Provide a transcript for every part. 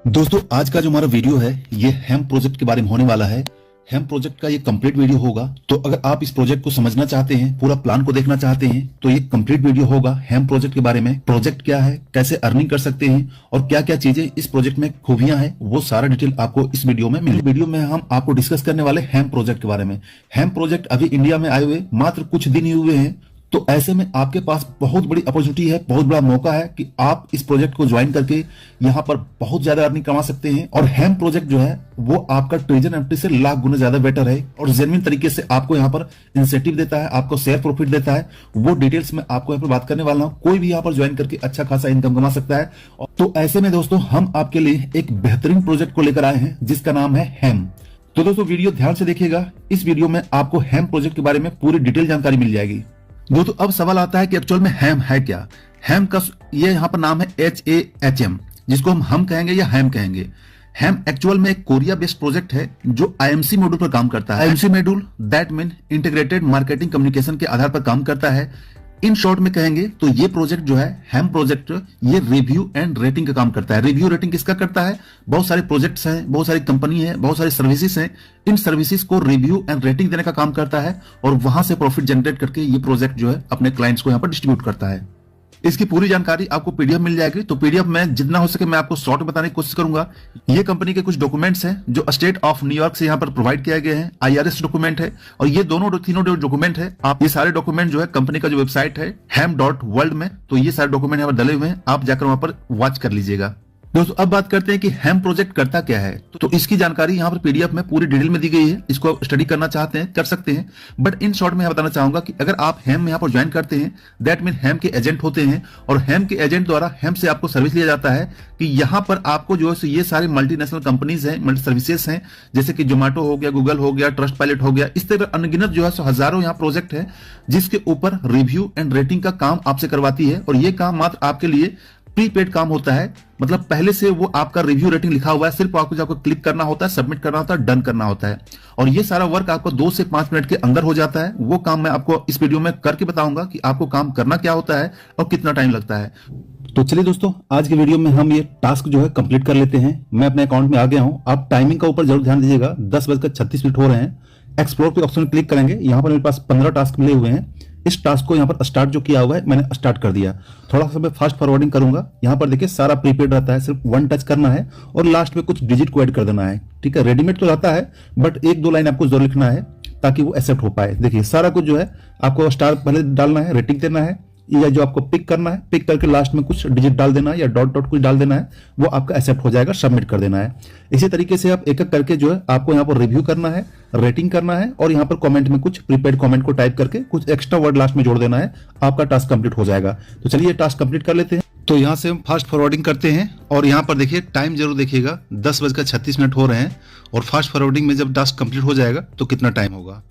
दोस्तों आज का जो हमारा वीडियो है ये हेम प्रोजेक्ट के बारे में होने वाला है। हेम प्रोजेक्ट का ये कंप्लीट वीडियो होगा। तो अगर आप इस प्रोजेक्ट को समझना चाहते हैं, पूरा प्लान को देखना चाहते हैं, तो ये कंप्लीट वीडियो होगा हेम प्रोजेक्ट के बारे में। प्रोजेक्ट क्या है, कैसे अर्निंग कर सकते हैं और क्या क्या चीजें इस प्रोजेक्ट में खूबियां हैं, वो सारा डिटेल आपको इस वीडियो में मिले। वीडियो में हम आपको डिस्कस करने वाले हेम प्रोजेक्ट के बारे में। हेम प्रोजेक्ट अभी इंडिया में आए हुए मात्र कुछ दिन ही हुए हैं, तो ऐसे में आपके पास बहुत बड़ी अपॉर्चुनिटी है, बहुत बड़ा मौका है कि आप इस प्रोजेक्ट को ज्वाइन करके यहां पर बहुत ज्यादा अर्निंग कमा सकते हैं। और हेम प्रोजेक्ट जो है वो आपका ट्रेजर एफडी से लाख गुना ज्यादा बेटर है और जेन्युइन तरीके से आपको यहां पर इंसेंटिव देता है, आपको शेयर प्रॉफिट देता है। वो डिटेल्स में आपको यहां पर बात करने वाला हूं। कोई भी यहां पर ज्वाइन करके अच्छा खासा इनकम कमा सकता है। तो ऐसे में दोस्तों हम आपके लिए एक बेहतरीन प्रोजेक्ट को लेकर आए हैं जिसका नाम है हेम। तो दोस्तों वीडियो ध्यान से देखिएगा। इस वीडियो में आपको हेम प्रोजेक्ट के बारे में पूरी डिटेल जानकारी मिल जाएगी। दोस्तों अब सवाल आता है कि एक्चुअल में हेम है क्या। हेम का ये यहाँ पर नाम है HAHM, जिसको हम कहेंगे या हेम कहेंगे। हेम एक्चुअल में एक कोरिया बेस्ड प्रोजेक्ट है जो IMC मॉड्यूल पर काम करता है। IMC module that mean integrated marketing communication के आधार पर काम करता है। इन शॉर्ट में कहेंगे तो ये प्रोजेक्ट जो है हेम प्रोजेक्ट, ये रिव्यू एंड रेटिंग का काम करता है। रिव्यू रेटिंग किसका करता है? बहुत सारे प्रोजेक्ट्स हैं, बहुत सारी कंपनी है, बहुत सारी सर्विसेज हैं। इन सर्विसेज को रिव्यू एंड रेटिंग देने का काम करता है और वहां से प्रॉफिट जनरेट करके ये प्रोजेक्ट जो है अपने क्लाइंट्स को यहाँ पर डिस्ट्रीब्यूट करता है। इसकी पूरी जानकारी आपको पीडीएफ मिल जाएगी। तो पीडीएफ में जितना हो सके मैं आपको शॉर्ट बताने की कोशिश करूंगा। ये कंपनी के कुछ डॉक्यूमेंट्स हैं जो स्टेट ऑफ न्यूयॉर्क से यहाँ पर प्रोवाइड किया गया है। IRS डॉक्यूमेंट है और ये तीनों जो डॉक्यूमेंट है, आप ये सारे डॉक्यूमेंट जो है कंपनी का जो वेबसाइट है hem.world में, तो ये सारे डॉक्यूमेंट यहाँ पर डले हुए हैं, आप जाकर वहां पर वॉच कर लीजिएगा। दोस्तों अब बात करते हैं कि हेम प्रोजेक्ट करता क्या है। तो इसकी जानकारी यहाँ पर पीडीएफ में पूरी डिटेल में दी गई है। इसको स्टडी करना चाहते हैं कर सकते हैं, बट इन शॉर्ट में बताना चाहूंगा कि अगर आप हेम यहाँ पर ज्वाइन करते हैं, दैट मीन हेम के एजेंट होते हैं और हेम के एजेंट द्वारा हेम से आपको सर्विस लिया जाता है कि यहाँ पर आपको जो है ये सारे मल्टीनेशनल कंपनीज हैं, मल्टी सर्विसेज हैं, जैसे कि जोमेटो हो गया, गूगल हो गया, ट्रस्ट पायलट हो गया, इस तरह अनगिनत जो है हजारों यहाँ प्रोजेक्ट है जिसके ऊपर रिव्यू एंड रेटिंग का काम आपसे करवाती है। और ये काम मात्र आपके लिए प्रीपेड काम होता है, मतलब पहले से वो आपका रिव्यू रेटिंग लिखा हुआ है, सिर्फ आपको क्लिक करना होता है, सबमिट करना होता है, डन करना होता है और ये सारा वर्क आपको 2 से 5 मिनट के अंदर हो जाता है। वो काम मैं आपको इस वीडियो में करके बताऊंगा कि आपको काम करना क्या होता है और कितना टाइम लगता है। तो चलिए दोस्तों आज के वीडियो में हम ये टास्क जो है कंप्लीट कर लेते हैं। मैं अपने अकाउंट में आ गया हूं। आप टाइमिंग का ऊपर जरूर ध्यान दीजिएगा। 10:36 हो रहे हैं। एक्सप्लोर पे ऑप्शन क्लिक करेंगे। यहाँ पर मेरे पास 15 टास्क मिले हुए हैं। इस टास्क को यहाँ पर स्टार्ट जो किया हुआ है मैंने स्टार्ट कर दिया। थोड़ा सा मैं फास्ट फॉरवर्डिंग करूंगा। यहाँ पर देखिए सारा प्रीपेड रहता है, सिर्फ 1 टच करना है और लास्ट में कुछ डिजिट को ऐड कर देना है। ठीक है, रेडीमेड तो रहता है बट 1-2 लाइन आपको जरूर लिखना है ताकि वो एक्सेप्ट हो पाए। देखिए सारा कुछ जो है आपको स्टार पहले डालना है, रेटिंग देना है, या जो आपको पिक करना है, पिक करके लास्ट में कुछ डिजिट डाल देना है या डॉट डॉट कुछ डाल देना है, वो आपका एक्सेप्ट हो जाएगा, सबमिट कर देना है। इसी तरीके से आप एक एक करके जो है आपको यहाँ पर रिव्यू करना है, रेटिंग करना है और यहाँ पर कमेंट में कुछ प्रीपेड कमेंट को टाइप करके कुछ एक्स्ट्रा वर्ड लास्ट में जोड़ देना है। आपका टास्क कंप्लीट हो जाएगा। तो चलिए टास्क कंप्लीट कर लेते हैं। तो यहाँ से हम फास्ट फॉरवर्डिंग करते हैं और यहाँ पर देखिए टाइम जरूर देखिएगा, 10:36 हो रहे हैं और फास्ट फॉरवर्डिंग में जब टास्क कंप्लीट हो जाएगा तो कितना टाइम होगा।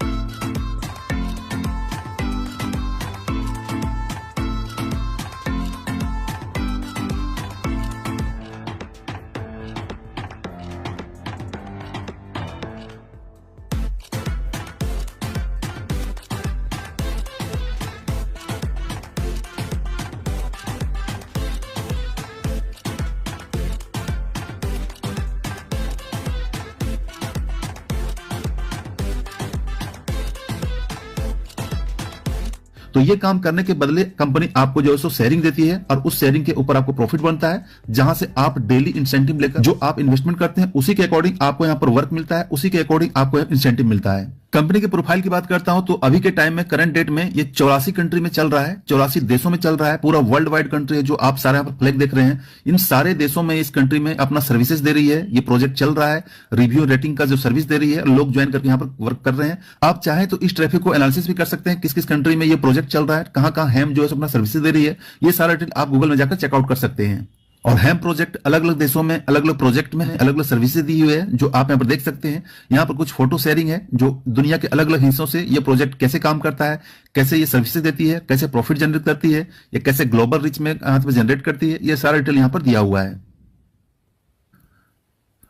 तो ये काम करने के बदले कंपनी आपको जो है सो शेयरिंग देती है और उस शेयरिंग के ऊपर आपको प्रॉफिट बनता है, जहां से आप डेली इंसेंटिव लेकर जो आप इन्वेस्टमेंट करते हैं उसी के अकॉर्डिंग आपको यहाँ पर वर्क मिलता है, उसी के अकॉर्डिंग आपको इंसेंटिव मिलता है। कंपनी के प्रोफाइल की बात करता हूं तो अभी के टाइम में करंट डेट में ये 84 कंट्री में चल रहा है, 84 देशों में चल रहा है। पूरा वर्ल्ड वाइड कंट्री है जो आप सारे यहाँ पर फ्लैग देख रहे हैं। इन सारे देशों में इस कंट्री में अपना सर्विसेज दे रही है। ये प्रोजेक्ट चल रहा है, रिव्यू रेटिंग का जो सर्विस दे रही है, लोग ज्वाइन करके यहाँ पर वर्क कर रहे हैं। आप चाहें तो इस ट्रैफिक को एनालिसिस भी कर सकते हैं, किस किस कंट्री में ये प्रोजेक्ट चल रहा है, कहाँ कहाँ हेम जो है अपना सर्विसेज दे रही है। ये सारा डिटेल आप गूगल में जाकर चेकआउट कर सकते हैं। और हेम प्रोजेक्ट अलग अलग देशों में अलग अलग प्रोजेक्ट में अलग अलग सर्विसेज दी हुई है जो आप यहाँ पर देख सकते हैं। यहाँ पर कुछ फोटो शेयरिंग है जो दुनिया के अलग अलग हिस्सों से ये प्रोजेक्ट कैसे काम करता है, कैसे ये सर्विसेज देती है, कैसे प्रॉफिट जनरेट करती है, या कैसे ग्लोबल रीच में जनरेट करती है, ये सारा डिटेल यहाँ पर दिया हुआ है।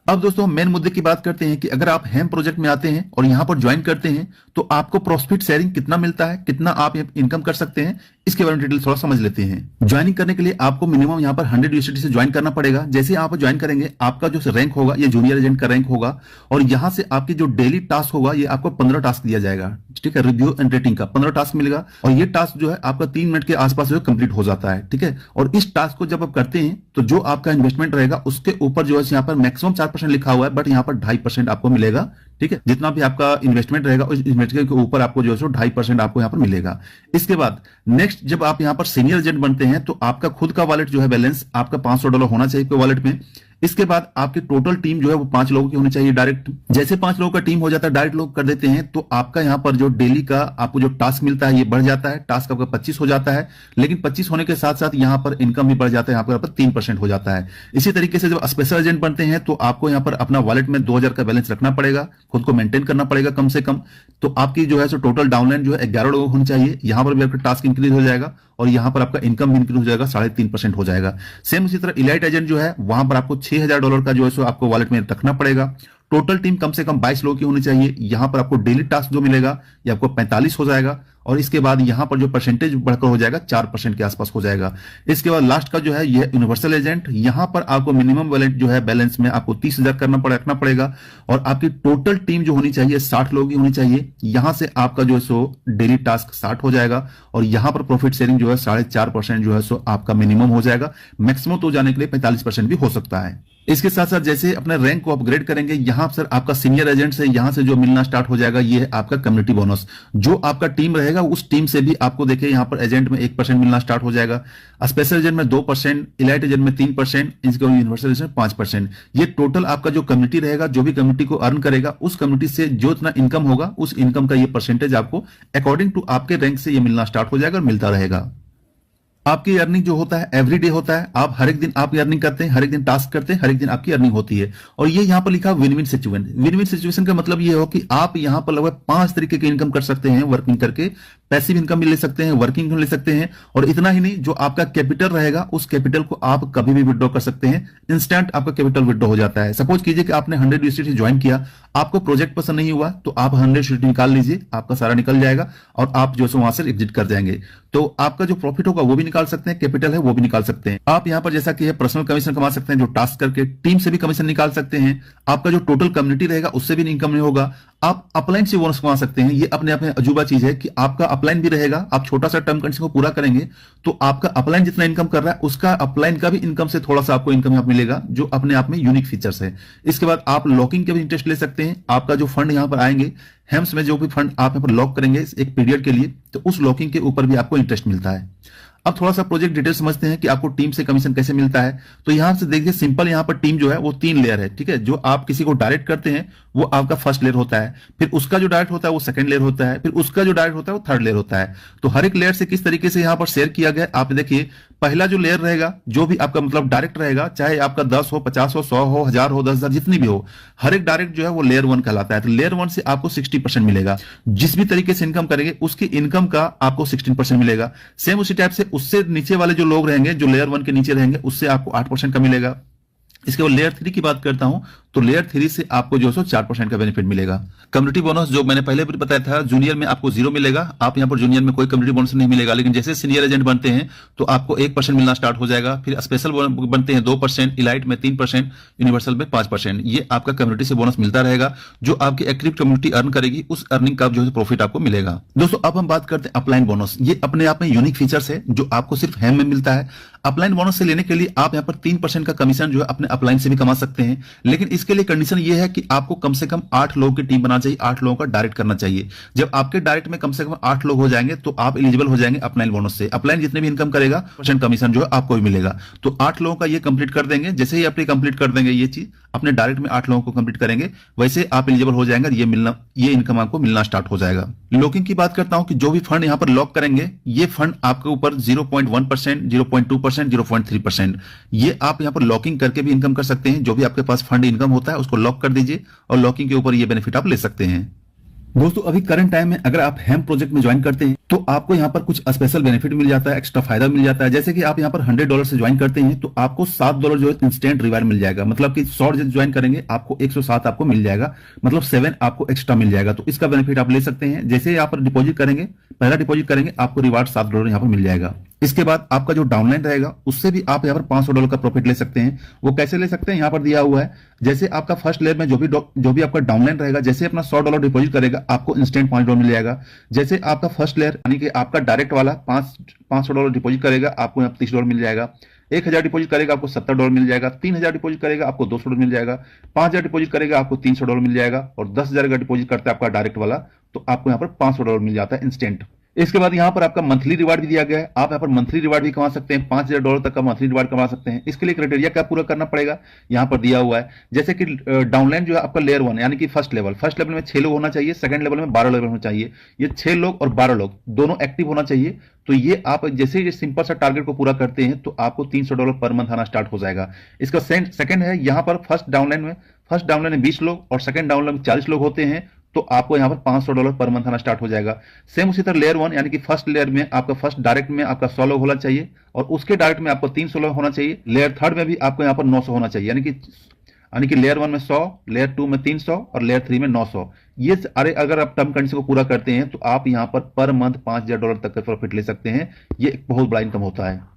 अब दोस्तों मेन मुद्दे की बात करते हैं कि अगर आप हेम प्रोजेक्ट में आते हैं और यहां पर ज्वाइन करते हैं तो आपको प्रॉफिट शेयरिंग कितना मिलता है, कितना आप इनकम कर सकते हैं, इसके बारे में डिटेल थोड़ा समझ लेते हैं। ज्वाइनिंग करने के लिए आपको मिनिमम यहां पर 100 यूएसडी से ज्वाइन करना पड़ेगा। जैसे आप ज्वाइन करेंगे आपका जो रैंक होगा ये जूनियर एजेंट का रैंक होगा और यहां से आपकी जो डेली टास्क होगा ये आपको 15 टास्क दिया जाएगा, ठीक है, रिव्यू एंड रेटिंग का 15 टास्क मिलेगा और ये टास्क जो है आपका 3 मिनट के आसपास जो कंप्लीट हो जाता है, ठीक है। और इस टास्क को जब आप करते हैं तो जो आपका इन्वेस्टमेंट रहेगा उसके ऊपर जो है यहाँ पर मैक्सिमम 4% लिखा हुआ है, बट यहाँ पर 2.5% आपको मिलेगा, ठीक है। जितना भी आपका इन्वेस्टमेंट रहेगा उस इन्वेस्टमेंट के ऊपर आपको जो है 2.5% आपको यहाँ पर मिलेगा। इसके बाद नेक्स्ट जब आप यहाँ पर सीनियर एजेंट बनते हैं तो आपका खुद का वॉलेट जो है बैलेंस आपका $500 होना चाहिए वॉलेट में। इसके बाद आपकी टोटल टीम जो है वो 5 लोगों की होनी चाहिए डायरेक्ट। जैसे 5 लोगों का टीम हो जाता है, डायरेक्ट लोग कर देते हैं तो आपका यहाँ पर जो डेली का आपको जो टास्क मिलता है ये बढ़ जाता है। टास्क आपका 25 हो जाता है, लेकिन 25 होने के साथ साथ यहाँ पर इनकम भी बढ़ जाता है, यहाँ पर 3% हो जाता है। इसी तरीके से जब स्पेशल एजेंट बनते हैं तो आपको यहाँ पर अपना वॉलेट में 2000 का बैलेंस रखना पड़ेगा, खुद को मेंटेन करना पड़ेगा कम से कम। तो आपकी जो है सो टोटल डाउनलाइन जो है 11 लोग होनी चाहिए। यहाँ पर भी आपका टास्क इंक्रीज हो जाएगा और यहाँ पर आपका इनकम भी इंक्रीज हो जाएगा, 3.5% हो जाएगा। सेम उसी तरह इलाइट एजेंट जो है वहां पर आपको $6000 का जो है सो आपको वॉलेट में रखना पड़ेगा। टोटल टीम कम से कम 22 लोगों की होनी चाहिए। यहां पर आपको डेली टास्क जो मिलेगा ये आपको 45 हो जाएगा और इसके बाद यहां पर जो परसेंटेज बढ़कर हो जाएगा 4% के आसपास हो जाएगा। इसके बाद लास्ट का जो है यह यूनिवर्सल एजेंट, यहां पर आपको मिनिमम वॉलेट जो है बैलेंस में आपको 30,000 रखना पड़ेगा और आपकी टोटल टीम जो होनी चाहिए 60 लोगों की होनी चाहिए। यहां से आपका जो है सो डेली टास्क 60 हो जाएगा और यहां पर प्रॉफिट शेयरिंग जो है 4.5% जो है सो आपका मिनिमम हो जाएगा। मैक्सिमम तो जाने के लिए 45% भी हो सकता है। इसके साथ साथ जैसे अपने रैंक को अपग्रेड करेंगे यहां सर आपका सीनियर एजेंट से यहां से जो मिलना स्टार्ट हो जाएगा ये है आपका कम्युनिटी बोनस। जो आपका टीम रहेगा उस टीम से भी आपको देखिए यहां पर एजेंट में 1% मिलना स्टार्ट हो जाएगा, स्पेशल एजेंट में 2%, इलाइट एजेंट में 3%, इसके यूनिवर्सल एजेंट 5%। ये टोटल आपका जो कम्युनिटी रहेगा, जो भी कम्युनिटी को अर्न करेगा उस कम्युनिटी से जो इतना इनकम होगा उस इनकम का ये परसेंटेज आपको अकॉर्डिंग टू आपके रैंक से ये मिलना स्टार्ट हो जाएगा और मिलता रहेगा। आपकी अर्निंग जो होता है एवरी डे होता है, आप हर एक दिन आप अर्निंग करते हैं, हर एक दिन टास्क करते हैं, हर एक दिन आपकी अर्निंग होती है। और ये यहां पर लिखा win win situation. Win win situation का मतलब ये हो कि आप यहां पर लगभग 5 तरीके की इनकम कर सकते हैं वर्किंग करके। पैसिव इनकम भी ले सकते हैं, वर्किंग इनकम ले सकते हैं और इतना ही नहीं, जो आपका कैपिटल रहेगा उस कैपिटल को आप कभी भी विड्रॉ कर सकते हैं। इंस्टेंट आपका कैपिटल विड्रॉ हो जाता है। सपोज कीजिए कि आपने 100 यूएसडी ज्वाइन किया, आपको प्रोजेक्ट पसंद नहीं हुआ तो आप 100 यूएसडी निकाल लीजिए, आपका सारा निकल जाएगा और आप जो है वहां से एग्जिट कर जाएंगे। तो आपका जो प्रॉफिट होगा वो भी निकाल सकते हैं, कैपिटल है वो भी निकाल सकते हैं। आप यहां पर जैसा कि है पर्सनल कमीशन कमा सकते हैं जो टास्क करके, टीम से भी कमीशन निकाल सकते हैं। आपका जो टोटल कम्युनिटी रहेगा उससे भी इनकम नहीं होगा। आप अपलाइन से बोनस कमा सकते हैं। ये अपने आप में अजूबा चीज है कि आपका अपलाइन भी रहेगा, आप छोटा सा टर्म कंडीशन को पूरा करेंगे तो आपका अपलाइन जितना इनकम कर रहा है उसका अपलाइन का भी इनकम से थोड़ा सा आपको इनकम यहाँ मिलेगा, जो अपने आप में यूनिक फीचर्स है। इसके बाद आप लॉकिंग के भी इंटरेस्ट ले सकते हैं। आपका जो फंड यहाँ पर आएंगे हेम्स में, जो भी फंड आप यहाँ पर लॉक करेंगे एक पीरियड के लिए, तो उस लॉकिंग के ऊपर भी आपको इंटरेस्ट मिलता है। अब थोड़ा सा प्रोजेक्ट डिटेल समझते हैं कि आपको टीम से कमीशन कैसे मिलता है। तो यहां से देखिए सिंपल, यहां पर टीम जो है वो 3 लेयर है, ठीक है। जो आप किसी को डायरेक्ट करते हैं वो आपका फर्स्ट लेयर होता है, फिर उसका जो डायरेक्ट होता है वो सेकंड लेयर होता है, फिर उसका जो डायरेक्ट होता है वो थर्ड लेयर होता है। तो हर एक लेयर से किस तरीके से यहां पर शेयर किया गया आप देखिए। पहला जो लेयर रहेगा जो भी आपका मतलब डायरेक्ट रहेगा, चाहे आपका 10 हो, 50 हो, 100 हो, 1000 हो, 10,000 जितनी भी हो, हर एक डायरेक्ट जो है वो लेयर 1 कहलाता है। तो लेयर 1 से आपको 60% मिलेगा। जिस भी तरीके से इनकम करेंगे उसकी इनकम का आपको 16% मिलेगा। सेम उसी टाइप से उससे नीचे वाले जो लोग रहेंगे जो लेयर 1 के नीचे रहेंगे उससे आपको 8% का मिलेगा। इसके बाद लेयर 3 की बात करता हूं तो लेयर 3 से आपको जो है 4% का बेनिफिट मिलेगा। कम्युनिटी बोनस जो मैंने पहले भी बताया था, जूनियर में आपको 0 मिलेगा। आप यहां पर जूनियर में कोई कम्युनिटी बोनस नहीं मिलेगा, लेकिन जैसे सीनियर एजेंट बनते हैं तो आपको 1% मिलना स्टार्ट हो जाएगा। फिर स्पेशल बनते हैं 2%, इलाइट में 3%, यूनिवर्सल में 5%। ये आपका कम्युनिटी से बोनस मिलता रहेगा। जो आपकी एक्टिव कम्युनिटी अर्न करेगी उस अर्निंग का जो है प्रॉफिट आपको मिलेगा। दोस्तों अब हम बात करते हैं अपलाइन बोनस। ये अपने आप में यूनिक फीचर्स है जो आपको सिर्फ हेम में मिलता है। अपलाइन बोनस से लेने के लिए आप यहां पर 3% का कमीशन जो है अपने अपलाइन से भी कमा सकते हैं, लेकिन इसके लिए कंडीशन ये है कि आपको कम से कम 8 लोगों की टीम बनाना चाहिए, 8 लोगों का डायरेक्ट करना चाहिए। जब आपके डायरेक्ट में कम से कम 8 लोग हो जाएंगे तो आप एलिजिबल हो जाएंगे अपलाइन बोनस से। अपलाइन जितने भी इनकम करेगा % कमीशन जो है आपको भी मिलेगा। तो 8 लोगों का ये कंप्लीट कर देंगे। जैसे ही आप कंप्लीट कर देंगे ये चीज, अपने डायरेक्ट में 8 लोगों को कंप्लीट करेंगे, वैसे आप एलिजिबल हो जाएंगे। ये इनकम आपको मिलना स्टार्ट हो जाएगा। लॉकिंग की बात करता हूं कि जो भी फंड यहां पर लॉक करेंगे ये फंड आपके ऊपर 0.1%, 0.2%, 0.3%, ये आप यहां पर लॉकिंग करके भी इनकम कर सकते हैं। जो भी आपके पास फंड इनकम होता है उसको लॉक कर दीजिए और लॉकिंग के ऊपर ये बेनिफिट आप ले सकते हैं। दोस्तों अभी करंट टाइम में अगर आप हेम प्रोजेक्ट में ज्वाइन करते हैं तो आपको यहाँ पर कुछ स्पेशल बेनिफिट मिल जाता है, एक्स्ट्रा फायदा मिल जाता है। जैसे कि आप यहाँ पर $100 से ज्वाइन करते हैं तो आपको $7 जो है इंस्टेंट रिवार्ड मिल जाएगा। मतलब कि 100 ज्वाइन करेंगे आपको 107 आपको मिल जाएगा, मतलब 7 आपको एक्स्ट्रा मिल जाएगा। तो इसका बेनिफिट आप ले सकते हैं। जैसे यहाँ पर डिपॉजिट करेंगे, पहला डिपॉजिट करेंगे, आपको रिवार्ड $7 यहाँ पर मिल जाएगा। इसके बाद आपका जो डाउनलाइन रहेगा उससे भी आप यहाँ पर $500 का प्रॉफिट ले सकते हैं। वो कैसे ले सकते हैं, यहाँ पर दिया हुआ है। जैसे आपका फर्स्ट लेयर में जो भी आपका डाउनलाइन रहेगा, जैसे अपना $100 डिपॉजिट करेगा आपको इंस्टेंट $5 मिल जाएगा। जैसे आपका फर्स्ट लेयर यानी कि आपका डायरेक्ट वाला $500 डिपॉजिट करेगा आपको यहाँ $30 मिल जाएगा। 1000 डिपॉजिट करेगा आपको $70 मिल जाएगा। 3000 डिपॉजिट करेगा आपको $200 मिल जाएगा। 5000 डिपॉजिट करेगा आपको $300 मिल जाएगा। और 10,000 का डिपॉजिट करता है आपका डायरेक्ट वाला तो आपको यहाँ पर $500 मिल जाता है इंस्टेंट। इसके बाद यहाँ पर आपका मंथली रिवार्ड भी दिया गया है। आप यहाँ पर मंथली रिवार्ड भी कमा सकते हैं, $5000 तक का मंथली रिवार्ड कमा सकते हैं। इसके लिए क्राइटेरिया क्या पूरा करना पड़ेगा यहाँ पर दिया हुआ है। जैसे कि डाउनलाइन जो है आपका लेयर 1 यानी कि फर्स्ट लेवल में 6 लोग होना चाहिए, सेकंड लेवल में 12 लोग होना चाहिए। ये 6 लोग और 12 लोग दोनों एक्टिव होना चाहिए। तो ये आप जैसे ये सिंपल सा टारगेट को पूरा करते हैं तो आपको $300 पर मंथ आना स्टार्ट हो जाएगा। इसका सेकंड है यहाँ पर फर्स्ट डाउनलाइन में 20 लोग और सेकंड डाउनलाइन में 40 लोग होते हैं तो आपको यहाँ पर $500 पर मंथ आना स्टार्ट हो जाएगा। सेम उसी तरह लेयर 1 यानी कि फर्स्ट लेयर में आपका फर्स्ट डायरेक्ट में आपका 100 लोग होना चाहिए और उसके डायरेक्ट में आपको 300 लोग होना चाहिए। लेयर थर्ड में भी आपको यहाँ पर 900 होना चाहिए, यानी कि लेयर 1 में 100, लेयर 2 में 300 और लेयर 3 में 900। ये अगर आप टर्म कंडीशन को पूरा करते हैं तो आप यहाँ पर मंथ $5000 तक का प्रॉफिट ले सकते हैं। ये एक बहुत बड़ा इनकम होता है।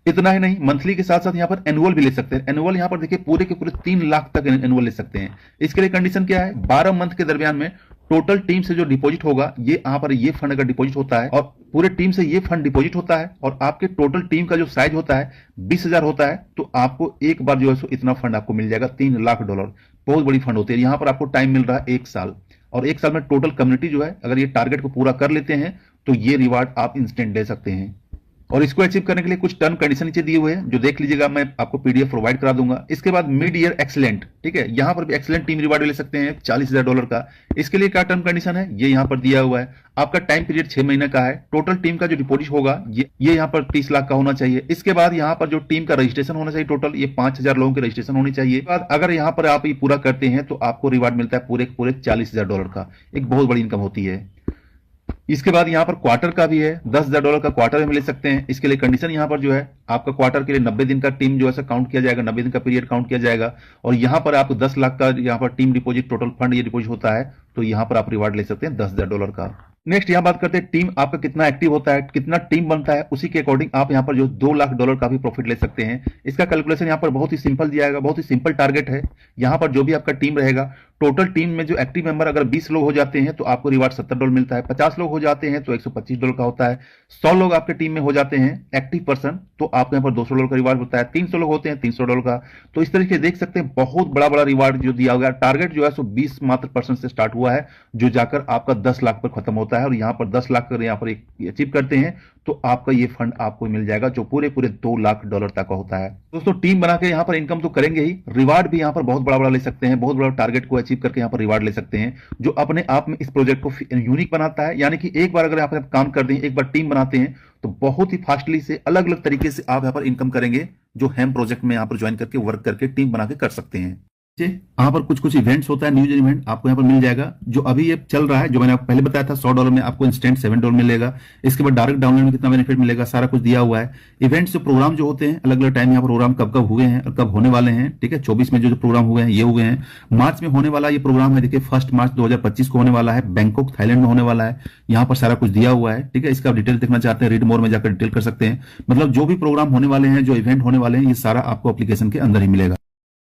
इतना ही नहीं, मंथली के साथ साथ यहाँ पर एनुअल भी ले सकते हैं। एनुअल यहाँ पर देखिए पूरे के पूरे 3 लाख तक एनुअल ले सकते हैं। इसके लिए कंडीशन क्या है, 12 मंथ के दरमियान में टोटल टीम से जो डिपॉजिट होगा, ये यहाँ पर ये फंड अगर डिपॉजिट होता है और पूरे टीम से ये फंड डिपॉजिट होता है और आपके टोटल टीम का जो साइज होता है 20,000 होता है तो आपको एक बार जो है सो इतना फंड आपको मिल जाएगा $3 लाख। बहुत बड़ी फंड होती है। यहाँ पर आपको टाइम मिल रहा है 1 साल और 1 साल में टोटल कम्युनिटी जो है अगर ये टारगेट को पूरा कर लेते हैं तो ये रिवार्ड आप इंस्टेंट दे सकते हैं। और इसको अचीव करने के लिए कुछ टर्म कंडीशन नीचे दिए हुए हैं जो देख लीजिएगा, मैं आपको पीडीएफ प्रोवाइड करा दूंगा। इसके बाद मिड ईयर एक्सीलेंट, ठीक है, यहां पर भी एक्सीलेंट टीम रिवार्ड ले सकते हैं $40,000 का। इसके लिए क्या टर्म कंडीशन है ये यहां पर दिया हुआ है। आपका टाइम पीरियड 6 महीने का है। टोटल टीम का जो डिपॉजिट होगा ये यहां पर 30 लाख का होना चाहिए। इसके बाद यहां पर जो टीम का रजिस्ट्रेशन होना चाहिए, टोटल ये 5000 लोगों की रजिस्ट्रेशन होनी चाहिए। बाद अगर यहां पर आप ये पूरा करते हैं तो आपको रिवार्ड मिलता है पूरे $40,000 का। एक बहुत बड़ी इनकम होती है। इसके बाद यहाँ पर क्वार्टर का भी है, $10,000 का क्वार्टर में ले सकते हैं। इसके लिए कंडीशन यहाँ पर जो है आपका क्वार्टर के लिए 90 दिन का टीम जो है काउंट किया जाएगा, 90 दिन का पीरियड काउंट किया जाएगा और यहाँ पर आपको 10 लाख का यहाँ पर टीम डिपॉजिट टोटल फंड ये डिपॉजिट होता है तो यहाँ पर आप रिवार्ड ले सकते हैं $10,000 का। नेक्स्ट यहाँ बात करते हैं टीम आपका कितना एक्टिव होता है, कितना टीम बनता है, उसी के अकॉर्डिंग आप यहाँ पर जो $2 लाख का भी प्रॉफिट ले सकते हैं। इसका कैलकुलेशन यहाँ पर बहुत ही सिंपल दिया गया, बहुत ही सिंपल टारगेट है। यहाँ पर जो भी आपका टीम रहेगा, टोटल टीम में जो एक्टिव मेंबर अगर 20 लोग हो जाते हैं तो आपको रिवार्ड $70 मिलता है। 50 लोग हो जाते हैं तो $125 का होता है। 100 लोग आपके टीम में हो जाते हैं एक्टिव पर्सन तो आपको यहाँ पर $200 का रिवार्ड होता है। 300 लोग होते हैं $300 का। तो इस तरीके से देख सकते हैं बहुत बड़ा बड़ा रिवार्ड जो दिया गया। टारगेट जो है सो 20 मात्र परसेंट से स्टार्ट हुआ है जो जाकर आपका 10 लाख पर खत्म होता है और यहाँ पर 10 लाख अगर यहाँ पर अचीव करते हैं तो आपका ये फंड आपको मिल जाएगा जो पूरे $2 लाख तक का होता है। दोस्तों टीम बना के यहाँ पर इनकम तो करेंगे ही, रिवार्ड भी यहाँ पर बहुत बड़ा बड़ा ले सकते हैं। बहुत बड़ा टारगेट को अचीव करके यहाँ पर रिवार्ड ले सकते हैं जो अपने आप में इस प्रोजेक्ट को यूनिक बनाता है। यानी कि एक बार अगर आप काम कर दें, एक बार टीम बनाते हैं तो बहुत ही फास्टली से अलग अलग तरीके से आप यहाँ पर इनकम करेंगे जो हेम प्रोजेक्ट में यहाँ पर ज्वाइन करके वर्क करके टीम बना के कर सकते हैं। यहाँ पर कुछ इवेंट्स होता है, न्यूज इवेंट आपको यहाँ पर मिल जाएगा जो अभी ये चल रहा है, जो मैंने आपको पहले बताया था $100 में आपको इंस्टेंट $7 मिलेगा। इसके बाद डायरेक्ट डाउनलोड में कितना बेनिफिट मिलेगा सारा कुछ दिया हुआ है। इवेंट्स जो प्रोग्राम जो होते हैं अलग अलग टाइम यहाँ पर प्रोग्राम कब कब हुए हैं और कब होने वाले हैं, ठीक है। 24 में जो प्रोग्राम हुए हैं ये हुए हैं। मार्च में होने वाला ये प्रोग्राम है, देखिए 1 मार्च 2025 को होने वाला है, बैंकॉक थाईलैंड में होने वाला है। यहाँ पर सारा कुछ दिया हुआ है, ठीक है। इसका डिटेल देखना चाहते हैं रीड मोर में जाकर डिटेल कर सकते हैं। मतलब जो भी प्रोग्राम होने वाले हैं, जो इवेंट होने वाले हैं, ये सारा आपको एप्लीकेशन के अंदर ही मिलेगा।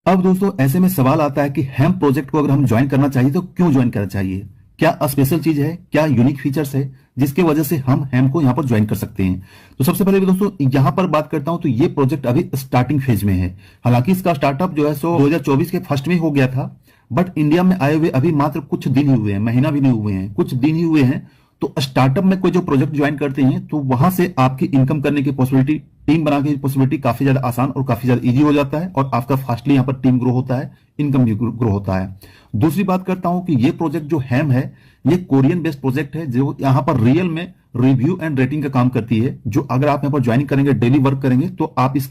अब दोस्तों ऐसे में सवाल आता है कि हेम प्रोजेक्ट को अगर हम ज्वाइन करना चाहिए तो क्यों ज्वाइन करना चाहिए, क्या स्पेशल चीज है, क्या यूनिक फीचर्स है जिसकी वजह से हम हेम को यहां पर ज्वाइन कर सकते हैं। तो सबसे पहले दोस्तों यहां पर बात करता हूं तो ये प्रोजेक्ट अभी स्टार्टिंग फेज में है। हालांकि इसका स्टार्टअप जो है सो 2024 के फर्स्ट में हो गया था, बट इंडिया में आए हुए अभी मात्र कुछ दिन ही हुए हैं, महीना भी नहीं हुए हैं, कुछ दिन ही हुए हैं। तो स्टार्टअप में कोई जो प्रोजेक्ट ज्वाइन करते हैं तो वहां से आपकी इनकम करने की पॉसिबिलिटी, टीम बनाने की पॉसिबिलिटी काफी ज्यादा आसान और काफी ज्यादा इजी हो जाता है और आपका फास्टली यहाँ पर टीम ग्रो होता है, इनकम भी ग्रो होता है। दूसरी बात करता हूं कि ये प्रोजेक्ट जो हेम है ये कोरियन बेस्ड प्रोजेक्ट है जो यहाँ पर रियल में रिव्यू एंड रेटिंग का काम करती है। जो अगर आप यहाँ पर ज्वाइन करेंगे, डेली वर्क करेंगे तो आप इस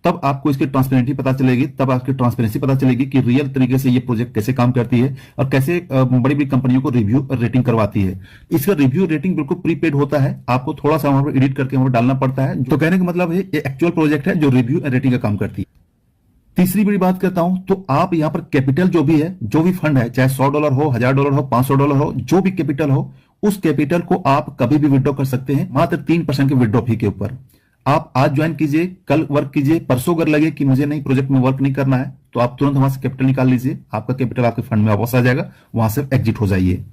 तब आपको इसकी ट्रांसपेरेंसी पता चलेगी, तब आपकी ट्रांसपेरेंसी पता चलेगी कि रियल तरीके से ये प्रोजेक्ट कैसे काम करती है और कैसे बड़ी बड़ी कंपनियों को रिव्यू और रेटिंग करवाती है। इसका रिव्यू रेटिंग बिल्कुल प्रीपेड होता है, आपको थोड़ा सा वहां पर एडिट करके वहां पर डालना पड़ता है। तो कहने का मतलब है ये एक्चुअल प्रोजेक्ट है जो रिव्यू और रेटिंग का काम करती है। तीसरी बड़ी बात करता हूं तो आप यहां पर कैपिटल जो भी है, जो भी फंड है, चाहे $100 हो, $1000 हो, $500 हो, जो भी कैपिटल हो, उस कैपिटल को आप कभी भी विड्रॉ कर सकते हैं मात्र 3% के विड्रॉ फी के ऊपर। आप आज ज्वाइन कीजिए, कल वर्क कीजिए, परसों अगर लगे कि मुझे नहीं प्रोजेक्ट में वर्क नहीं करना है तो आप तुरंत वहां से कैपिटल निकाल लीजिए, आपका कैपिटल आपके फंड में वापस आ जाएगा, वहां से एग्जिट हो जाइए।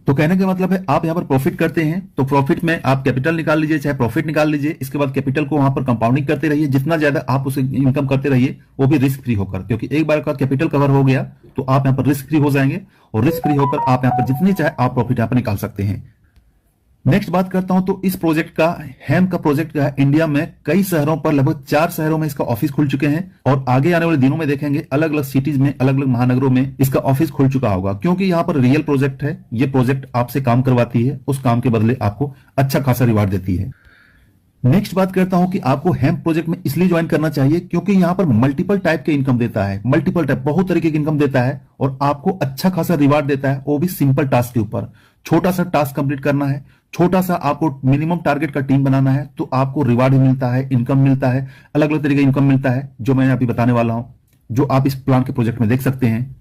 तो कहने का मतलब है आप यहां पर प्रॉफिट करते हैं तो प्रॉफिट में आप कैपिटल निकाल लीजिए, चाहे प्रॉफिट निकाल लीजिए, इसके बाद कैपिटल को वहां पर कंपाउंडिंग करते रहिए, जितना ज्यादा आप उसे इनकम करते रहिए, वो भी रिस्क फ्री होकर, क्योंकि एक बार का कैपिटल कवर हो गया तो आप यहां पर रिस्क फ्री हो जाएंगे और रिस्क फ्री होकर आप यहां पर जितनी चाहे आप प्रॉफिट यहां पर निकाल सकते हैं। नेक्स्ट बात करता हूं तो इस प्रोजेक्ट का, हेम का प्रोजेक्ट का इंडिया में कई शहरों पर, लगभग 4 शहरों में इसका ऑफिस खुल चुके हैं और आगे आने वाले दिनों में देखेंगे अलग अलग सिटीज में, अलग अलग महानगरों में इसका ऑफिस खुल चुका होगा, क्योंकि यहां पर रियल प्रोजेक्ट है। ये प्रोजेक्ट आपसे काम करवाती है, उस काम के बदले आपको अच्छा खासा रिवार्ड देती है। नेक्स्ट बात करता हूं कि आपको हेम्प प्रोजेक्ट में इसलिए ज्वाइन करना चाहिए क्योंकि यहां पर मल्टीपल टाइप के इनकम देता है, मल्टीपल टाइप, बहुत तरीके की इनकम देता है और आपको अच्छा खासा रिवार्ड देता है, वो भी सिंपल टास्क के ऊपर। छोटा सा टास्क कंप्लीट करना है, छोटा सा आपको मिनिमम टारगेट का टीम बनाना है तो आपको रिवार्ड भी मिलता है, इनकम मिलता है, अलग अलग तरीके का इनकम मिलता है जो मैं अभी बताने वाला हूं, जो आप इस प्लान के प्रोजेक्ट में देख सकते हैं।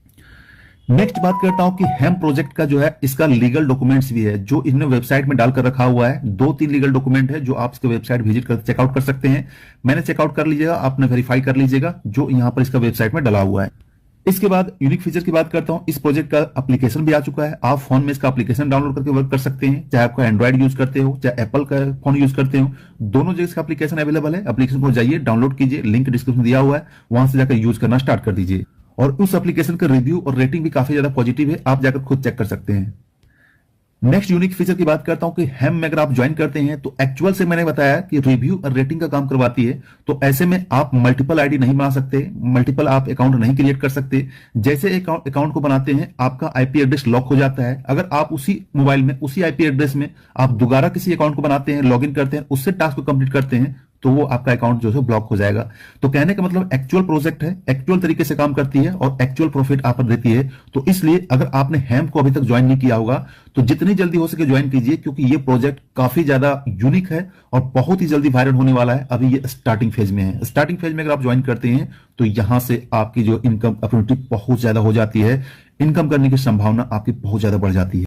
नेक्स्ट बात करता हूं कि हेम्प प्रोजेक्ट का जो है इसका लीगल डॉक्यूमेंट्स भी है जो इन्होंने वेबसाइट में डालकर रखा हुआ है। 2-3 लीगल डॉक्यूमेंट है जो आप इसके वेबसाइट विजिट कर चेकआउट कर सकते हैं। मैंने चेकआउट कर लीजिएगा, आपने वेरीफाई कर लीजिएगा जो यहां पर इसका वेबसाइट में डाला हुआ है। इसके बाद यूनिक फीचर की बात करता हूं, इस प्रोजेक्ट का एप्लीकेशन भी आ चुका है, आप फोन में इसका एप्लीकेशन डाउनलोड करके वर्क कर सकते हैं, चाहे आपका एंड्रॉइड यूज करते हो चाहे एप्पल का फोन यूज करते हो, दोनों जगह इसका एप्लीकेशन अवेलेबल है। एप्लीकेशन को जाइए, डाउनलोड कीजिए, लिंक डिस्क्रिप्शन दिया हुआ है, वहां से जाकर यूज करना स्टार्ट कर दीजिए। और उस एप्लीकेशन का रिव्यू और रेटिंग भी काफी ज्यादा पॉजिटिव है, आप जाकर खुद चेक कर सकते हैं। नेक्स्ट यूनिक फीचर की बात करता हूं कि हेम में अगर आप ज्वाइन करते हैं तो एक्चुअल से मैंने बताया कि रिव्यू और रेटिंग का काम करवाती है, तो ऐसे में आप मल्टीपल आईडी नहीं बना सकते, मल्टीपल आप अकाउंट नहीं क्रिएट कर सकते। जैसे अकाउंट को बनाते हैं आपका आईपी एड्रेस लॉक हो जाता है, अगर आप उसी मोबाइल में उसी आईपी एड्रेस में आप दोबारा किसी अकाउंट को बनाते हैं, लॉगिन करते हैं, उससे टास्क को कंप्लीट करते हैं तो वो आपका अकाउंट जो है ब्लॉक हो जाएगा। तो कहने का मतलब एक्चुअल प्रोजेक्ट है, एक्चुअल तरीके से काम करती है और एक्चुअल प्रॉफिट आप देती है। तो इसलिए अगर आपने हेम्प को अभी तक ज्वाइन नहीं किया होगा तो जितनी जल्दी हो सके ज्वाइन कीजिए, क्योंकि ये प्रोजेक्ट काफी ज्यादा यूनिक है और बहुत ही जल्दी वायरल होने वाला है। अभी ये स्टार्टिंग फेज में है, स्टार्टिंग फेज में अगर आप ज्वाइन करते हैं तो यहां से आपकी जो इनकम अपॉर्चुनिटी बहुत ज्यादा हो जाती है, इनकम करने की संभावना आपकी बहुत ज्यादा बढ़ जाती है।